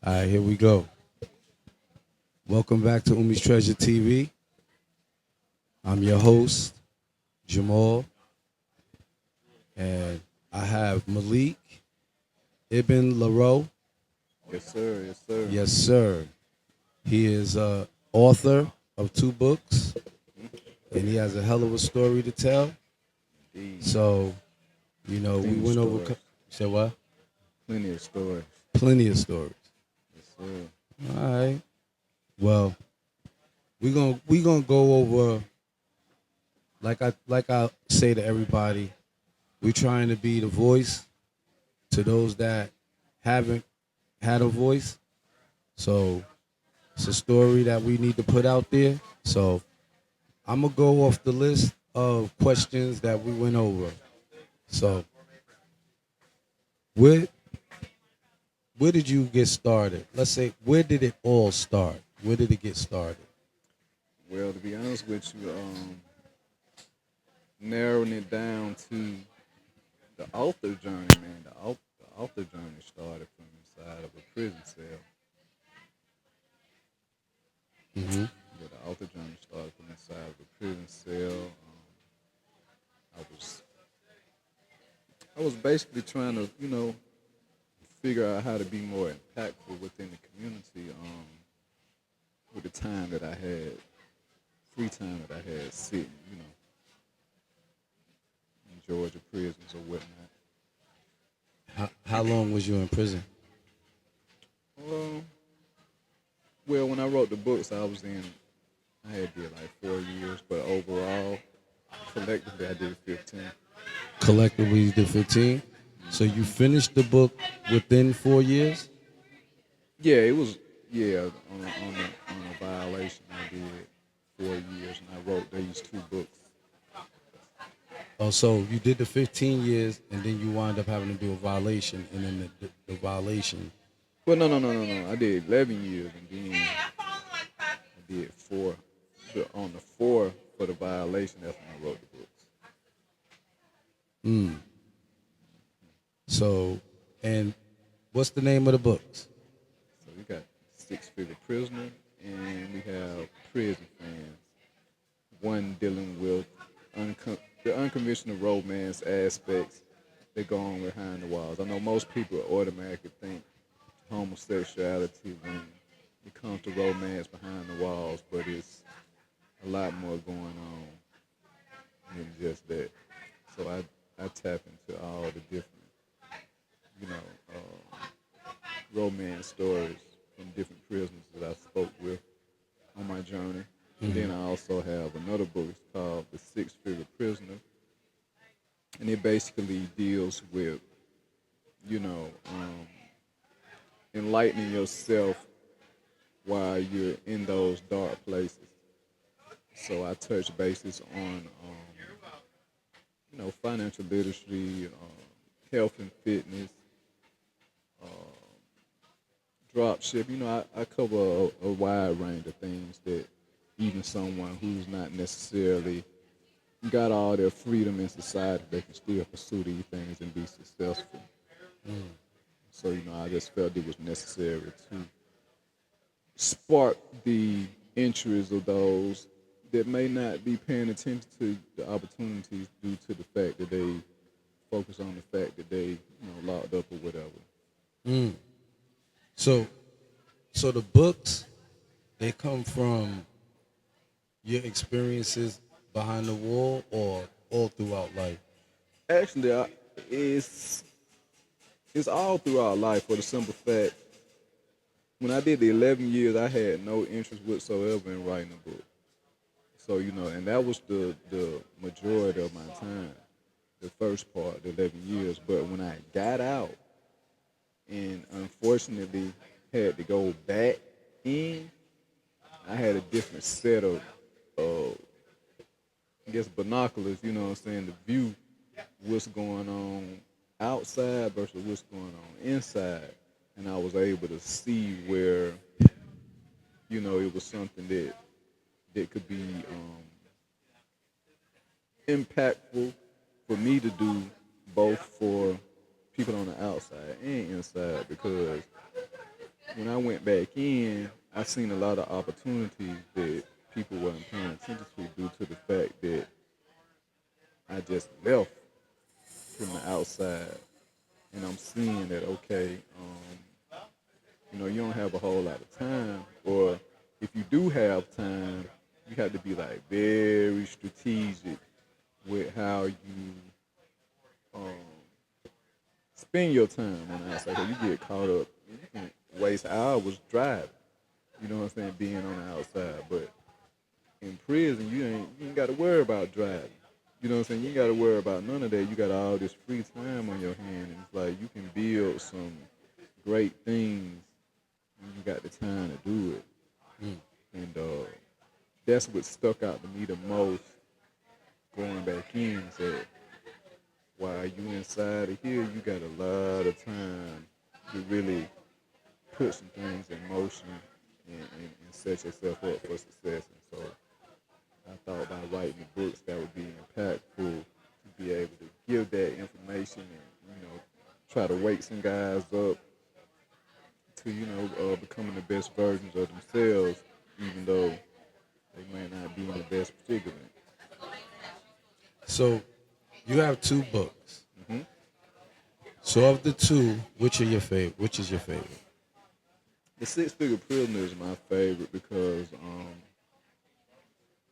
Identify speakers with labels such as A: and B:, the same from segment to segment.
A: All right, here we go. Welcome back to Umi's Treasure TV. I'm your host, Jamal, and I have Malik Ibn Lerow.
B: Yes, sir. Yes, sir.
A: Yes, sir. He is author of two books, and he has a hell of a story to tell.
B: Indeed.
A: So, we
B: Plenty of
A: went over.
B: stories.
A: You said what?
B: Plenty of stories.
A: Plenty of stories.
B: Yes, sir.
A: All right. Well, we gonna go over like I say to everybody. We're trying to be the voice to those that haven't had a voice. So it's a story that we need to put out there. So I'm gonna go off the list of questions that we went over. So where where did you get started? Let's say where did it all start? Where did it get started?
B: Well, to be honest with you, narrowing it down to the author journey, man. The author journey started from inside of a prison cell.
A: Hmm.
B: Yeah, the author journey started from inside of a prison cell. I was I was basically trying to, figure out how to be more impactful within the community. With the time that I had, free time that I had sitting, in Georgia prisons or whatnot.
A: How long was you in prison?
B: Um, well, when I wrote the books, I had did like 4 years, but overall, collectively, I did 15.
A: Collectively, you did 15. So you finished the book within 4 years.
B: Yeah, it was, yeah, on a violation, I did 4 years, and I wrote these two books.
A: Oh, so you did the 15 years, and then you wind up having to do a violation, and then the violation.
B: Well, no. I did 11 years, and then I did four. On the four for the violation, that's when I wrote the books.
A: Mm. So, and what's the name of the books?
B: So we got Six-Figure Prisoner, and we have Prison Fans. One dealing with the unconventional romance aspects that go on behind the walls. I know most people automatically think homosexuality when it comes to romance behind the walls, but it's a lot more going on than just that. So I tap into all the different, you know, romance stories from different prisoners that I spoke with on my journey. And then I also have another book. It's called The Six-Figure Prisoner, and it basically deals with, you know, enlightening yourself while you're in those dark places. So I touch bases on, financial literacy, health and fitness, drop ship. I cover a wide range of things that even someone who's not necessarily got all their freedom in society, they can still pursue these things and be successful. So, I just felt it was necessary to spark the interest of those that may not be paying attention to the opportunities due to the fact that they focus on the fact that they, locked up or whatever.
A: Mm. So, so the books they come from your experiences behind the wall, or all throughout life.
B: Actually, it's it's all throughout life for the simple fact when I did the 11 years, I had no interest whatsoever in writing a book. So, and that was the majority of my time, the first part, the 11 years. But when I got out and unfortunately had to go back in, I had a different set of, uh, I guess, binoculars, you know what I'm saying, to view what's going on outside versus what's going on inside. And I was able to see where, it was something that could be impactful for me to do both for people on the outside and inside because, when I went back in, I seen a lot of opportunities that people wasn't paying attention to due to the fact that I just left from the outside, and I'm seeing that okay, you don't have a whole lot of time, or if you do have time, you have to be like very strategic with how you um, spend your time on the outside. 'Cause you get caught up, you can waste hours driving. You know what I'm saying? Being on the outside, but in prison, you ain't got to worry about driving. You know what I'm saying? You ain't got to worry about none of that. You got all this free time on your hand, and it's like you can build some great things when you got the time to do it.
A: Mm.
B: And that's what stuck out to me the most going back in. Is that while you inside of here, you got a lot of time to really put some things in motion and set yourself up for success. And so I thought by writing the books that would be impactful to be able to give that information and try to wake some guys up to becoming the best versions of themselves, even though they might not be in the best predicament.
A: So you have two books.
B: Hmm.
A: So of the two, which are your favorite? Which is your favorite?
B: The Six Figure Prisoner is my favorite because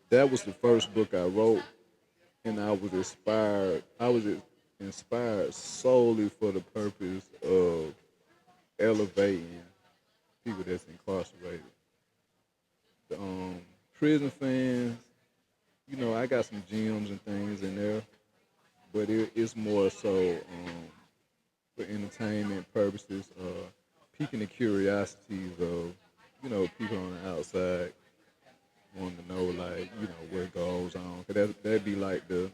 B: that was the first book I wrote, and I was inspired. Inspired solely for the purpose of elevating people that's incarcerated. The prison fans, I got some gems and things in there, but it's more so for entertainment purposes, piquing the curiosities of people on the outside wanting to know like what goes on. 'Cause that'd be like the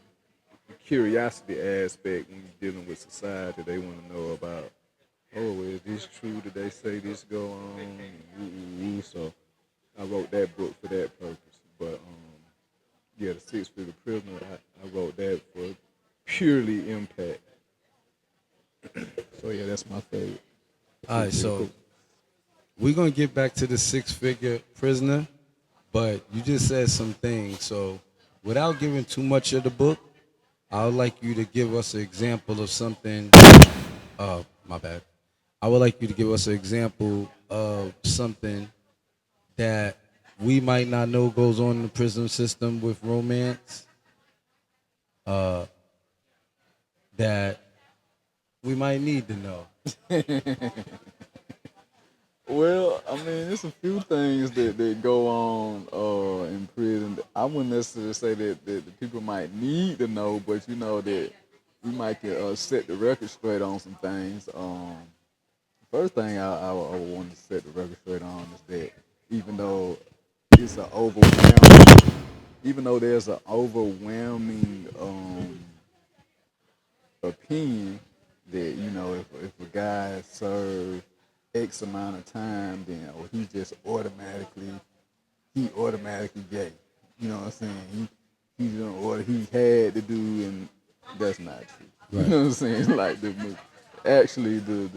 B: curiosity aspect when you're dealing with society. They want to know about, oh, is this true? Did they say this go on? And woo, woo, woo. So I wrote that book for that purpose. But yeah, the Six Figure Prisoner, I wrote that for purely impact. So yeah, that's my favorite.
A: All right, so we're gonna get back to the six-figure prisoner, but you just said some things. So without giving too much of the book, I would like you to give us an example of something. My bad. I would like you to give us an example of something that we might not know goes on in the prison system with romance. That we might need to know.
B: Well, I mean, there's a few things that go on in prison. I wouldn't necessarily say that the people might need to know, but that we might can set the record straight on some things. First thing I want to set the record straight on is that even though it's an overwhelming, even though there's an overwhelming opinion that if a guy served X amount of time, then he automatically gay. You know what I'm saying? He done what he had to do, and that's not true.
A: Right.
B: You know what I'm saying? Like actually the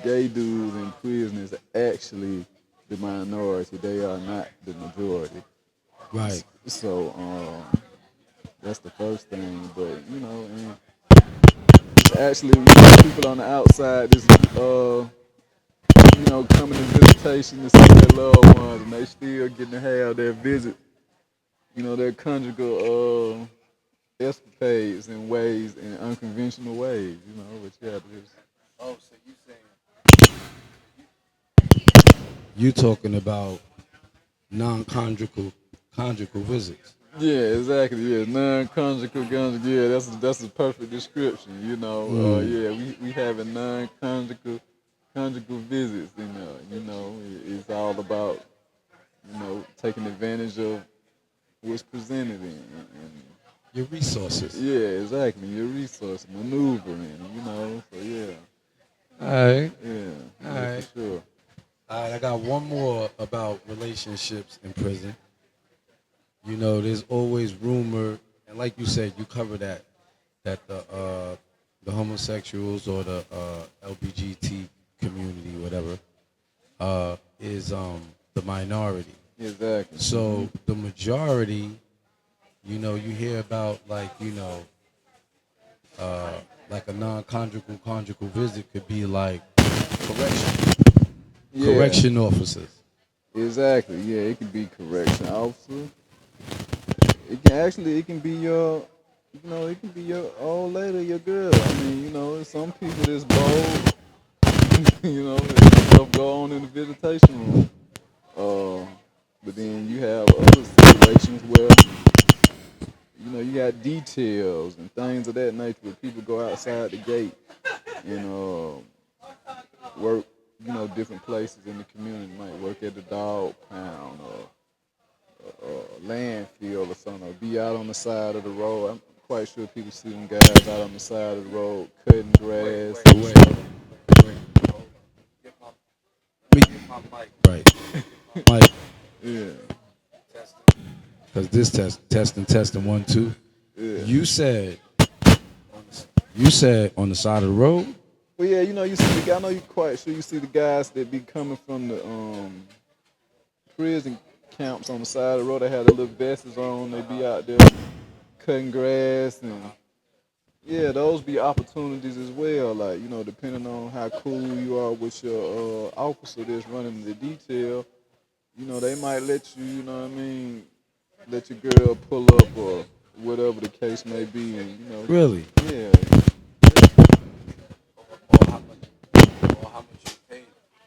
B: gay dudes in prison is actually the minority. They are not the majority.
A: Right.
B: So that's the first thing. But and actually, people on the outside just coming to visitation to see their loved ones, and they still getting to have their visit, their conjugal escapades in ways, in unconventional ways, which you have to just.
A: Oh, so you saying you talking about conjugal visits?
B: Yeah, exactly. Yeah, non-conjugal, conjugal. Yeah, that's a perfect description. Yeah, we having non-conjugal visits. It's all about taking advantage of what's presented and
A: Your resources.
B: yeah, exactly. Your resource maneuvering. So yeah,
A: All right.
B: yeah,
A: All
B: yeah,
A: right.
B: for sure.
A: All right. I got one more about relationships in prison. There's always rumor, and like you said, you cover that the homosexuals or the LBGT community, whatever, is the minority.
B: Exactly.
A: So the majority, you hear about like a non-conjugal conjugal visit could be like correction
B: Yeah.
A: correction officers.
B: Exactly. Yeah. It can be correction officer. It can be it can be your old lady, your girl. I mean, some people that's bold, and stuff go on in the visitation room. Uh, but then you have other situations where, you got details and things of that nature where people go outside the gate and work, different places in the community. Might work at the dog pound or landfill or something, or be out on the side of the road. I'm quite sure people see them guys out on the side of the road cutting grass
A: Wait,
B: and
A: wait,
B: stuff.
A: wait. Right, Mike,
B: Yeah,
A: because this testing 1 2.
B: yeah.
A: You said on the side of the road.
B: Well, yeah, you see I know you quite sure you see the guys that be coming from the prison camps on the side of the road. They have the little vests on. They be out there cutting grass and yeah, those be opportunities as well. Like depending on how cool you are with your officer that's running the detail, they might let you. You know what I mean? Let your girl pull up or whatever the case may be, and
A: Really?
B: yeah,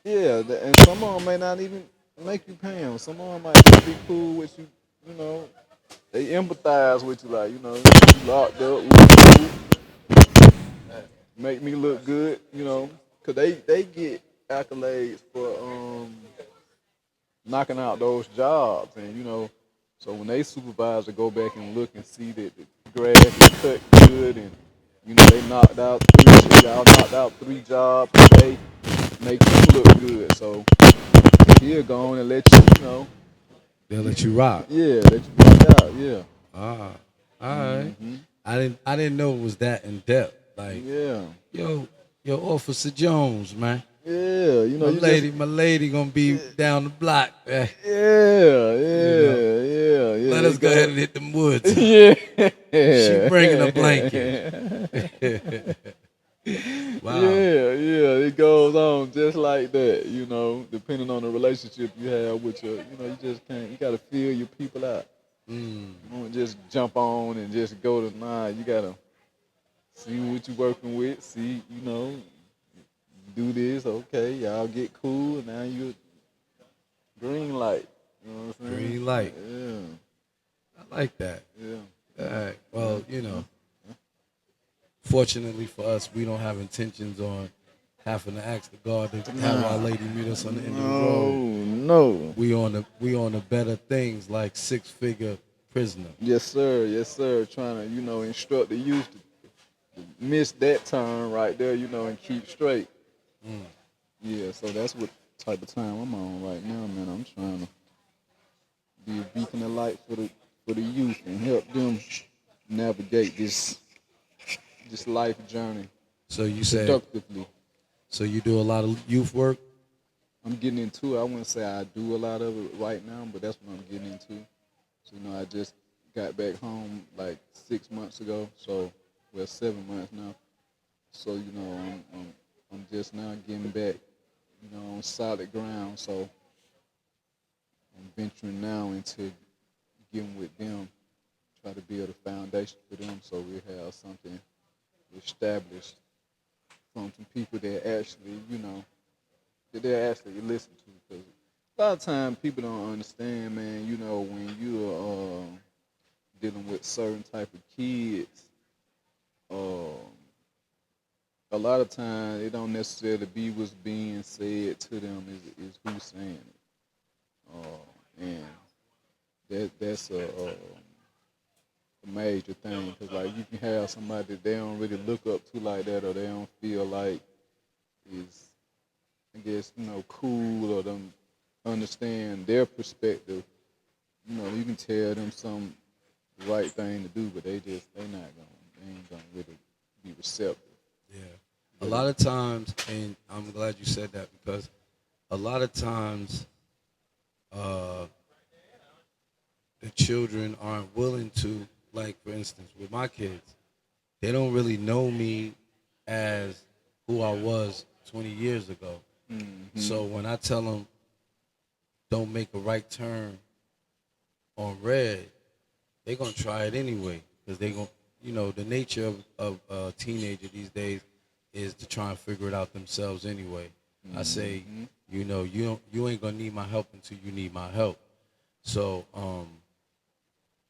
B: yeah. And some of them may not even make you pay them. Some of them might just be cool with you. You know, they empathize with you, like you locked up, we cool, make me look good. Cause they get accolades for knocking out those jobs, and so when they supervisor go back and look and see that the grass is cut good, and they knocked out y'all knocked out 3 jobs today, make you look good. So he'll go on and let you,
A: They'll let you rock.
B: yeah, let you rock out, yeah,
A: Ah, all right. I didn't know it was that in depth. Like,
B: yeah,
A: yo, Officer Jones, man.
B: yeah.
A: My
B: You just
A: lady, gonna be down the block.
B: yeah,
A: You know,
B: yeah, yeah,
A: let
B: yeah.
A: us
B: It
A: go ahead
B: go,
A: and hit them woods.
B: yeah.
A: She bringing a blanket. Wow.
B: Yeah, yeah, it goes on just like that, depending on the relationship you have with you just can't, you gotta feel your people out. You won't just jump on and just go to nine. You gotta see what you working with, see, do this, okay, y'all get cool, and now you green light. You know what I'm saying?
A: Green light. I like that.
B: Yeah,
A: All right. Well,
B: yeah.
A: fortunately for us, we don't have intentions on having to ask the guard to have our
B: Nah,
A: lady meet us on the end of the
B: no,
A: road.
B: no.
A: We on the better things like 6-figure prisoner.
B: Yes, sir. Yes, sir. Trying to, instruct the youth to miss that turn right there, and keep straight. Yeah, so that's what type of time I'm on right now, man. I'm trying to be a beacon of light for the youth and help them navigate this life journey
A: So you said,
B: productively.
A: so you do a lot of youth work.
B: I'm getting into it. I wouldn't say I do a lot of it right now, but that's what I'm getting into. So, I just got back home like 6 months ago. So, well, 7 months now. So, I'm just now getting back, on solid ground. So I'm venturing now into getting with them, try to build a foundation for them so we have something established from some people that actually, that they actually listen to. Because a lot of times people don't understand, man, when you're dealing with certain type of kids, uh, a lot of times it don't necessarily be what's being said to them is who's saying it. And that's a major thing because like you can have somebody that they don't really look up to like that or they don't feel like is I guess cool or them understand their perspective. You can tell them some right thing to do, but they ain't gonna really be receptive.
A: Yeah. A
B: But
A: lot of times, and I'm glad you said that because a lot of times uh, the children aren't willing to, like for instance, with my kids, they don't really know me as who I was 20 years ago.
B: Mm-hmm.
A: So when I tell them don't make a right turn on red, they're gonna try it anyway because they gonna, the nature of a teenager these days is to try and figure it out themselves anyway. I say,
B: Mm-hmm.
A: you ain't gonna need my help until you need my help. So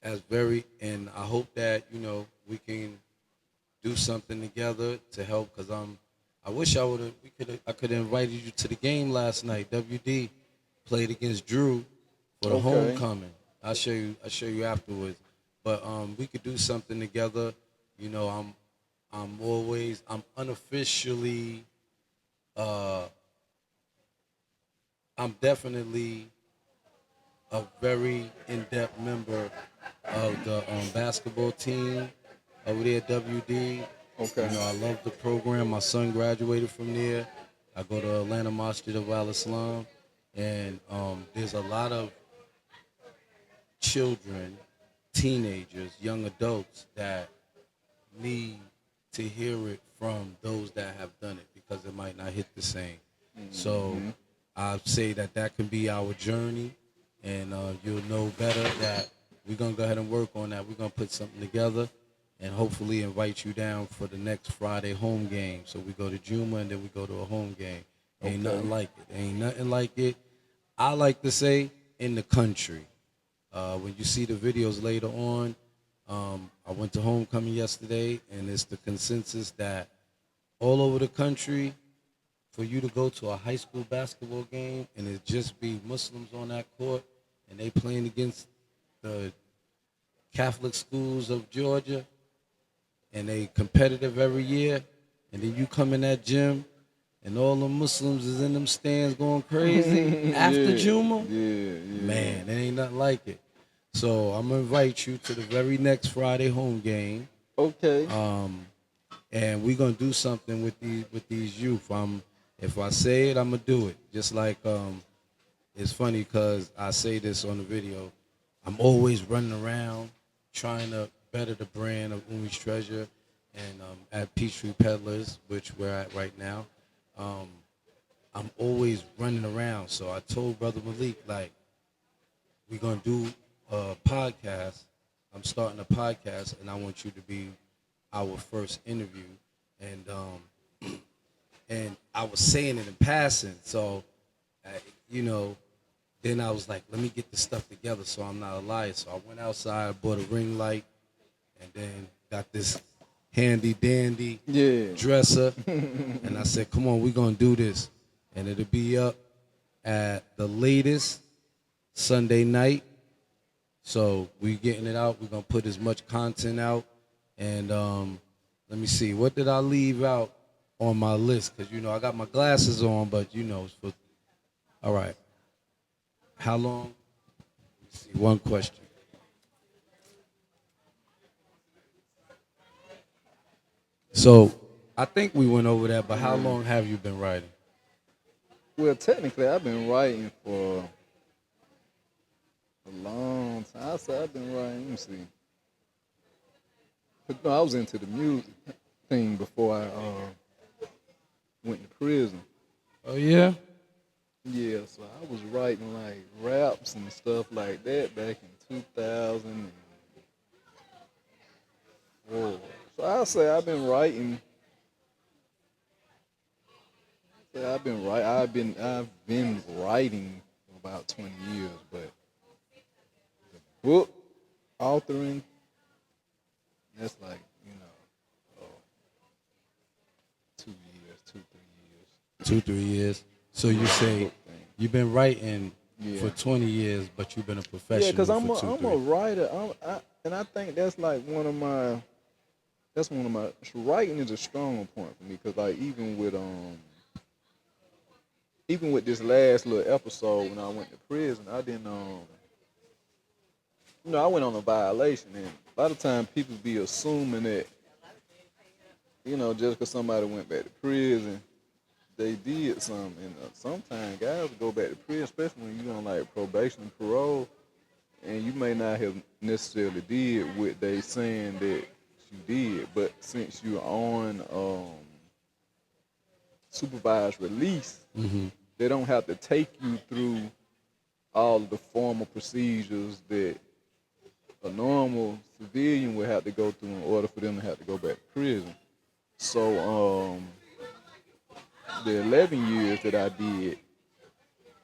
A: as very, and I hope that we can do something together to help because I wish I could have invited you to the game last night. WD played against Drew for the
B: Okay.
A: homecoming. I'll show you afterwards. But we could do something together. You know, I'm unofficially uh I'm definitely a very in-depth member of the basketball team over there at WD.
B: Okay.
A: I love the program. My son graduated from there. I go to Atlanta Masjid of Al Islam, and there's a lot of children, teenagers, young adults that need to hear it from those that have done it because it might not hit the same. So
B: Mm-hmm.
A: I say that that can be our journey, and you'll know better that we're gonna go ahead and work on that. We're gonna put something together, and hopefully invite you down for the next Friday home game. So we go to Juma and then we go to a home game. Ain't
B: Okay.
A: nothing like it. Ain't nothing like it. I like to say in the country. When you see the videos later on, I went to homecoming yesterday, and it's the consensus that all over the country, for you to go to a high school basketball game and it just be Muslims on that court, and they playing against the Catholic schools of Georgia, and they competitive every year, and then you come in that gym, and all the Muslims is in them stands going crazy after
B: Yeah.
A: Juma.
B: Yeah. Yeah.
A: Man, there ain't nothing like it. So I'm gonna invite you to the very next Friday home game,
B: Okay.
A: and we're gonna do something with these youth. If I say it, I'm gonna do it. Just like it's funny because I say this on the video. I'm always running around trying to better the brand of Umi's Treasure, and at Peachtree Peddlers, which we're at right now. Um, I'm always running around. So I told Brother Malik, like, we're gonna do a podcast. I'm starting a podcast, and I want you to be our first interview. And and I was saying it in passing, so uh, you know. Then I was like, let me get the stuff together so I'm not a liar. So I went outside, bought a ring light, and then got this handy dandy
B: Yeah.
A: dresser, and I said, come on, we're gonna do this, and it'll be up at the latest Sunday night. So we getting it out. We're gonna put as much content out, and let me see, what did I leave out on my list? Because I got my glasses on, but it's for all right. How long? Let me see. One question. So I think we went over that, but how long have you been writing?
B: Well, technically, I've been writing for a long time. I say I've been writing. Let me see. But no, I was into the music thing before I went to prison.
A: Oh yeah.
B: Yeah, so I was writing like raps and stuff like that back in 2004. So I say I've been writing for about 20 years, but book authoring, that's like, 2 years, 2, 3 years.
A: 2, 3 years. So you say
B: Book thing.
A: you've been writing
B: Yeah.
A: for 20 years, but you've been a
B: Yeah, cause
A: professional
B: I'm
A: for
B: a,
A: two,
B: I'm a
A: three.
B: writer. And I think that's like one of my writing is a strong point for me. Cause like even with this last little episode when I went to prison, I didn't I went on a violation, and a lot of times people be assuming that just cause somebody went back to prison they did something. And sometimes guys will go back to prison, especially when you're on like probation and parole, and you may not have necessarily did what they saying that you did, but since you're on supervised release, they don't have to take you through all of the formal procedures that a normal civilian would have to go through in order for them to have to go back to prison. So the 11 years that I did,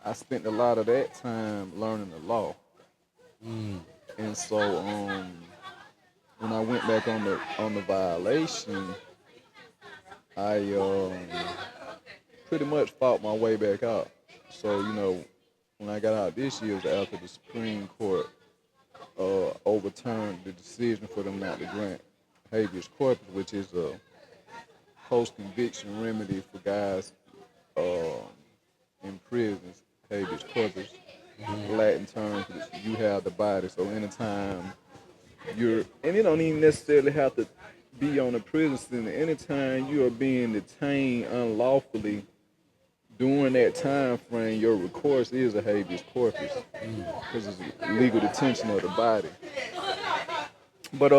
B: I spent a lot of that time learning the law. And so when I went back on the violation, I pretty much fought my way back out. So when I got out this year, it was after the Supreme Court overturned the decision for them not to grant habeas corpus, which is a post-conviction remedy for guys in prisons. Habeas corpus, Latin term, you have the body. So anytime and it don't even necessarily have to be on a prison sentence. Anytime you are being detained unlawfully during that time frame, your recourse is a habeas corpus because it's legal detention of the body. But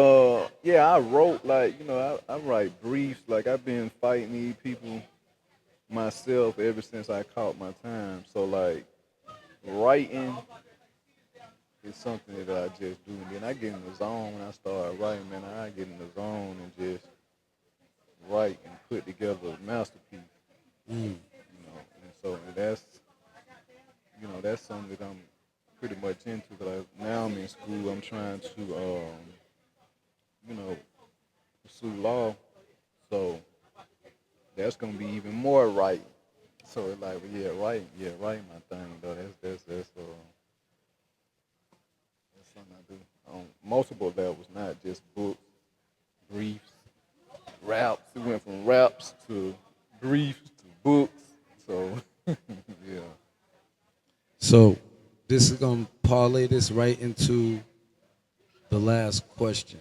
B: yeah, I wrote like I write briefs. Like I've been fighting these people myself ever since I caught my time. So like writing is something that I just do, and then I get in the zone when I start writing. Man, I get in the zone and just write and put together a masterpiece. And so that's something that I'm pretty much into. But now I'm in school. I'm trying to pursue law. So that's gonna be even more writing. So it's like, well, writing my thing though. That's something I do on multiple levels, not just books, briefs, raps. It went from raps to briefs to books. So yeah.
A: So this is gonna parlay this right into the last question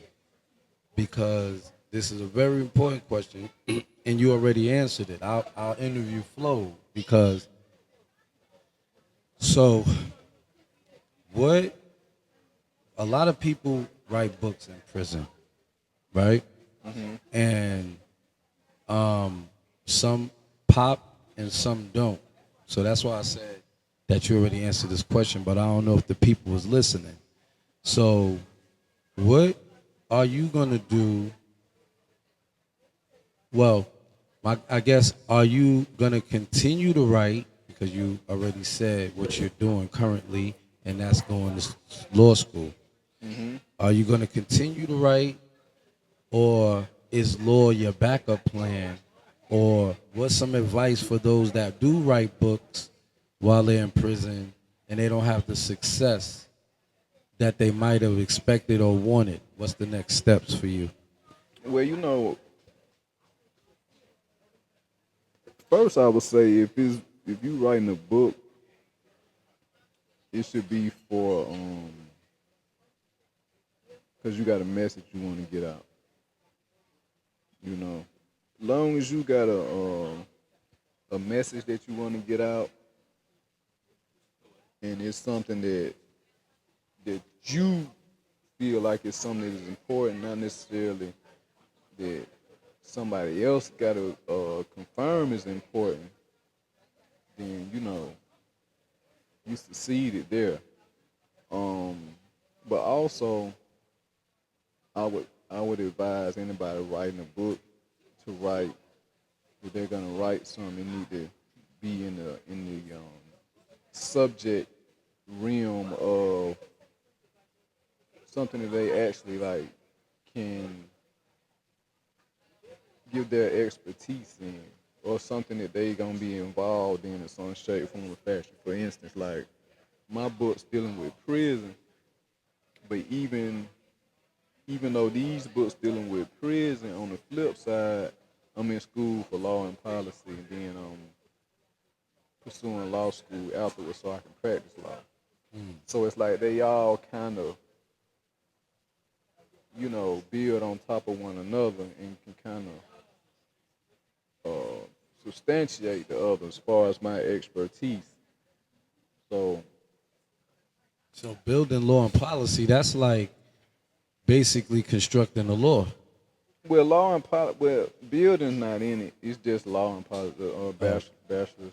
A: because this is a very important question, and you already answered it. Our interview flowed because so what a lot of people write books in prison, right? And some pop and some don't. So that's why I said that you already answered this question, but I don't know if the people was listening. So what are you gonna do? Well, I guess are you gonna continue to write because you already said what you're doing currently, and that's going to law school. Are you gonna continue to write, or is law your backup plan? Or what's some advice for those that do write books while they're in prison and they don't have the success that they might have expected or wanted? What's the next steps for you?
B: Well, first I would say if you writing a book, it should be for because you got a message you want to get out. Long as you got a message that you want to get out, and it's something that you feel like it's something that is important, not necessarily that somebody else got to confirm is important, then you succeeded there. Um, but also, I would advise anybody writing a book to write. If they're gonna write something, it need to be in the subject realm of something that they actually like can give their expertise in, or something that they gonna be involved in some shape, form, or fashion. For instance, like my book's dealing with prison, but even though these books dealing with prison, on the flip side, I'm in school for law and policy, and then pursuing law school afterwards so I can practice law. So it's like they all kind of, build on top of one another and can kind of substantiate the other as far as my expertise. So,
A: So building law and policy, that's like basically constructing the law.
B: well, law and well, building's not in it. It's just law and policy,
A: Oh,
B: bachelor's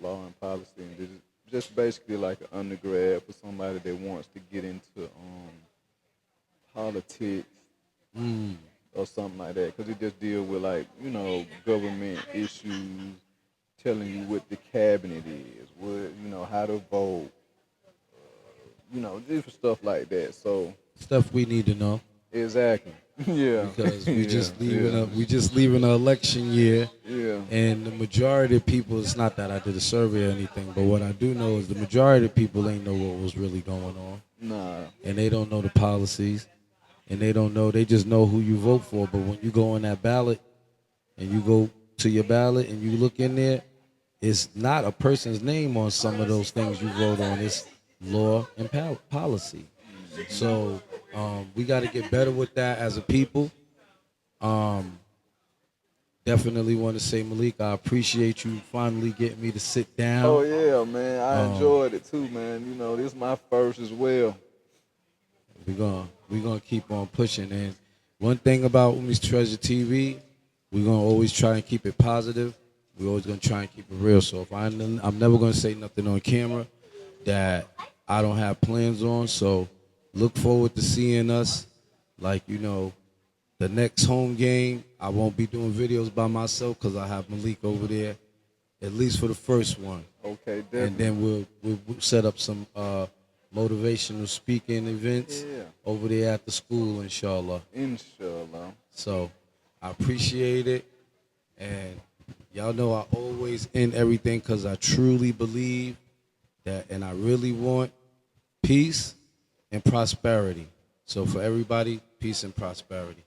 B: law and policy, and it's just basically like an undergrad for somebody that wants to get into politics
A: mm,
B: or something like that, because it just deal with like government issues, telling you what the cabinet is, what how to vote, different stuff like that. So
A: stuff we need to know
B: exactly, yeah,
A: because
B: yeah, yeah,
A: we just leaving an election year,
B: yeah.
A: and the majority of people. It's not that I did a survey or anything, but what I do know is the majority of people ain't know what was really going on,
B: Nah,
A: and they don't know the policies, and they don't know. They just know who you vote for. But when you go on that ballot and you go to your ballot and you look in there, it's not a person's name on some of those things you vote on. It's law and policy. So we got to get better with that as a people. Um, Definitely want to say, Malik, I appreciate you finally getting me to sit
B: oh
A: down.
B: yeah, man, I
A: Um,
B: enjoyed it too, man. This is my first as well.
A: we're gonna keep on pushing. And one thing about Umi's Treasure TV, we're gonna always try and keep it positive. We're always gonna try and keep it real. So if I'm never gonna say nothing on camera that I don't have plans on. So look forward to seeing us. Like the next home game, I won't be doing videos by myself because I have Malik over there, at least for the first one.
B: Okay,
A: And
B: definitely.
A: then we'll set up some motivational speaking events
B: Yeah,
A: over there at the school, inshallah.
B: inshallah.
A: So I appreciate it, and y'all know I always end everything because I truly believe that, and I really want peace and prosperity. So for everybody, peace and prosperity.